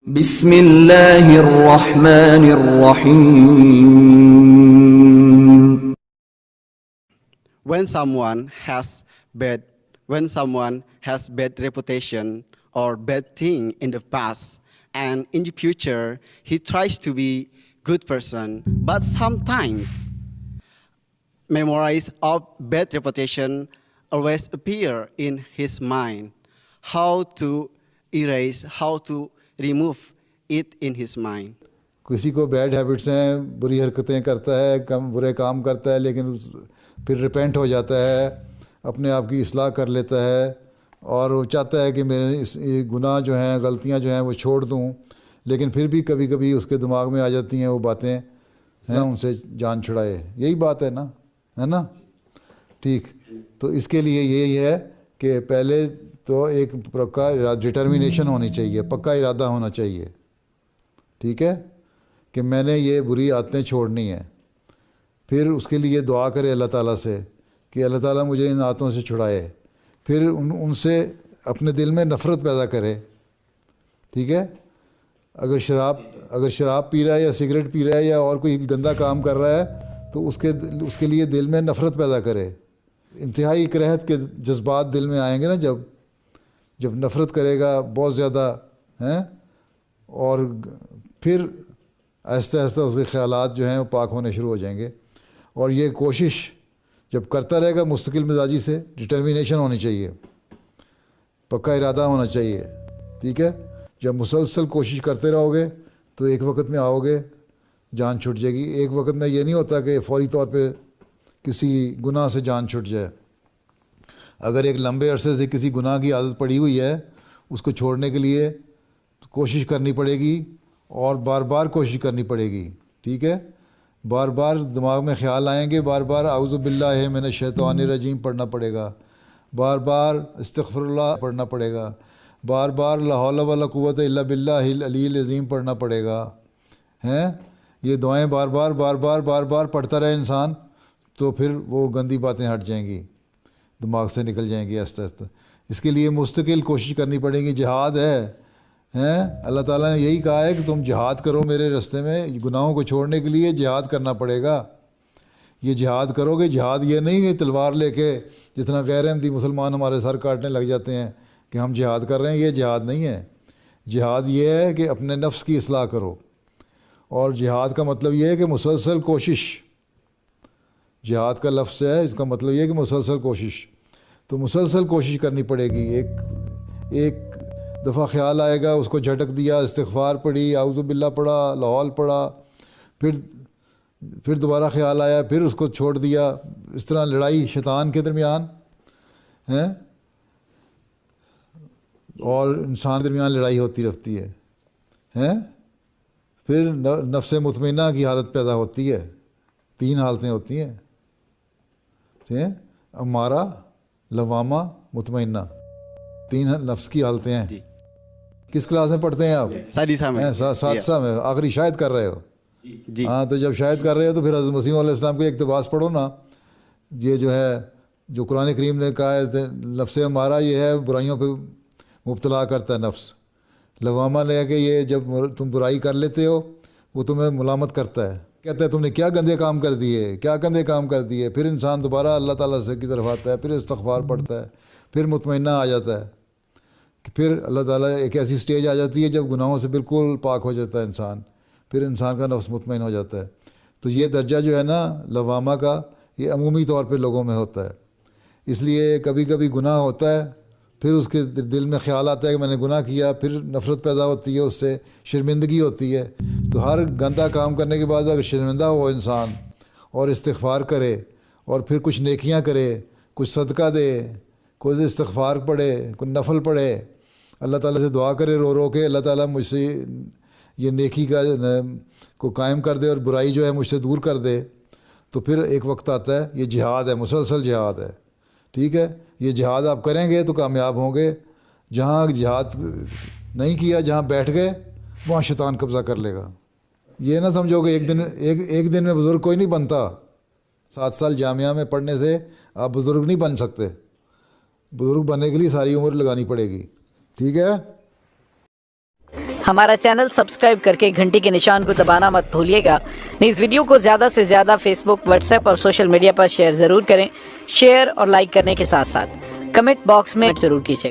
بسم اللہ الرحمن الرحیم. When someone has bad reputation or bad thing in the past, and in the future he tries to be good person, but sometimes memories of bad reputation always appear in his mind. How to erase, how to remove it in his mind? کسی کو bad habits ہیں، بری حرکتیں کرتا ہے، برے کام کرتا ہے، لیکن پھر ریپینٹ ہو جاتا ہے، اپنے آپ کی اصلاح کر لیتا ہے اور وہ چاہتا ہے کہ میرے گناہ جو ہیں، غلطیاں جو ہیں وہ چھوڑ دوں، لیکن پھر بھی کبھی کبھی اس کے دماغ میں آ جاتی ہیں وہ باتیں ہیں، ان سے جان چھڑائے. یہی بات ہے نا ٹھیک. تو اس کے لیے یہی ہے کہ پہلے تو ایک پکا ڈٹرمینیشن ہونی چاہیے، پکا ارادہ ہونا چاہیے، ٹھیک ہے، کہ میں نے یہ بری عادتیں چھوڑنی ہیں. پھر اس کے لیے دعا کرے اللہ تعالیٰ سے کہ اللہ تعالیٰ مجھے ان عادتوں سے چھڑائے. پھر ان سے اپنے دل میں نفرت پیدا کرے، ٹھیک ہے. اگر شراب پی رہا ہے یا سگریٹ پی رہا ہے یا اور کوئی گندا کام کر رہا ہے تو اس کے لیے دل میں نفرت پیدا کرے. انتہائی کراہت کے جذبات دل میں آئیں گے نا، جب نفرت کرے گا بہت زیادہ ہیں، اور پھر آہستہ آہستہ اس کے خیالات جو ہیں وہ پاک ہونے شروع ہو جائیں گے. اور یہ کوشش جب کرتا رہے گا مستقل مزاجی سے، ڈٹرمینیشن ہونی چاہیے، پکا ارادہ ہونا چاہیے، ٹھیک ہے. جب مسلسل کوشش کرتے رہو گے تو ایک وقت میں آؤ گے جان چھٹ جائے گی. ایک وقت میں یہ نہیں ہوتا کہ فوری طور پہ کسی گناہ سے جان چھٹ جائے. اگر ایک لمبے عرصے سے کسی گناہ کی عادت پڑی ہوئی ہے، اس کو چھوڑنے کے لیے کوشش کرنی پڑے گی اور بار بار کوشش کرنی پڑے گی، ٹھیک ہے. بار بار دماغ میں خیال آئیں گے، بار بار اعوذ باللہ من الشیطان الرجیم پڑھنا پڑے گا، بار بار استغفر اللہ پڑھنا پڑے گا، بار بار لا حول ولا قوت الا باللہ العلی العظیم پڑھنا پڑے گا. یہ دعائیں بار بار پڑھتا رہے انسان تو پھر وہ گندی باتیں ہٹ جائیں گی، دماغ سے نکل جائیں گی آہستہ آہستہ. اس کے لیے مستقل کوشش کرنی پڑے گی. جہاد ہے، اللہ تعالیٰ نے یہی کہا ہے کہ تم جہاد کرو میرے راستے میں. گناہوں کو چھوڑنے کے لیے جہاد کرنا پڑے گا. یہ جہاد کرو گے. جہاد یہ نہیں ہے تلوار لے کے جتنا غیر احمدی مسلمان ہمارے سر کاٹنے لگ جاتے ہیں کہ ہم جہاد کر رہے ہیں. یہ جہاد نہیں ہے. جہاد یہ ہے کہ اپنے نفس کی اصلاح کرو. اور جہاد کا مطلب یہ ہے کہ مسلسل کوشش. جہاد کا لفظ ہے، اس کا مطلب یہ ہے کہ مسلسل کوشش. تو مسلسل کوشش کرنی پڑے گی. ایک دفعہ خیال آئے گا، اس کو جھٹک دیا، استغفار پڑھی، اعوذ باللہ پڑھا، لا حول پڑھا، پھر دوبارہ خیال آیا، پھر اس کو چھوڑ دیا. اس طرح لڑائی شیطان کے درمیان ہے اور انسان کے درمیان لڑائی ہوتی رہتی ہے. پھر نفس مطمئنہ کی حالت پیدا ہوتی ہے. 3 حالتیں ہوتی ہیں، ٹھیک ہے، امارہ، لوامہ، مطمئنہ. 3 نفس کی حالتیں ہیں. کس کلاس میں پڑھتے ہیں آپ؟ سادسہ میں. آخری شاید کر رہے ہو؟ ہاں، تو جب شاید کر رہے ہو تو پھر حضرت مسیح علیہ السلام کو اقتباس پڑھو نا. یہ جو ہے، جو قرآن کریم نے کہا ہے، نفس امارہ یہ ہے برائیوں پہ مبتلا کرتا ہے نفس. لوامہ نے کہ یہ جب تم برائی کر لیتے ہو وہ تمہیں ملامت کرتا ہے، کہتا ہے تم نے کیا گندے کام کر دیے. پھر انسان دوبارہ اللہ تعالیٰ سے کی طرف آتا ہے، پھر استغفار پڑھتا ہے، پھر مطمئنہ آ جاتا ہے. پھر اللہ تعالیٰ ایک ایسی سٹیج آ جاتی ہے جب گناہوں سے بالکل پاک ہو جاتا ہے انسان، پھر انسان کا نفس مطمئن ہو جاتا ہے. تو یہ درجہ جو ہے نا لوامہ کا، یہ عمومی طور پہ لوگوں میں ہوتا ہے. اس لیے کبھی کبھی گناہ ہوتا ہے، پھر اس کے دل میں خیال آتا ہے کہ میں نے گناہ کیا، پھر نفرت پیدا ہوتی ہے، اس سے شرمندگی ہوتی ہے. تو ہر گندہ کام کرنے کے بعد اگر شرمندہ ہو انسان اور استغفار کرے اور پھر کچھ نیکیاں کرے، کچھ صدقہ دے، کوئی استغفار پڑھے، کوئی نفل پڑھے، اللہ تعالیٰ سے دعا کرے رو رو کے اللہ تعالیٰ مجھ سے یہ نیکی کو قائم کر دے اور برائی جو ہے مجھ سے دور کر دے، تو پھر ایک وقت آتا ہے. یہ جہاد ہے، مسلسل جہاد ہے، ٹھیک ہے. یہ جہاد آپ کریں گے تو کامیاب ہوں گے. جہاں جہاد نہیں کیا، جہاں بیٹھ گئے، وہاں شیطان قبضہ کر لے گا. یہ نہ سمجھو کہ ایک دن میں بزرگ کوئی نہیں بنتا. 7 سال جامعہ میں پڑھنے سے آپ بزرگ نہیں بن سکتے. بزرگ بننے کے لیے ساری عمر لگانی پڑے گی، ٹھیک ہے. ہمارا چینل سبسکرائب کر کے گھنٹی کے نشان کو دبانا مت بھولیے گا. اس ویڈیو کو زیادہ سے زیادہ فیس بک، واٹس ایپ اور سوشل میڈیا پر شیئر ضرور کریں. شیئر اور لائک کرنے کے ساتھ ساتھ کمنٹ باکس میں ضرور کیجیے.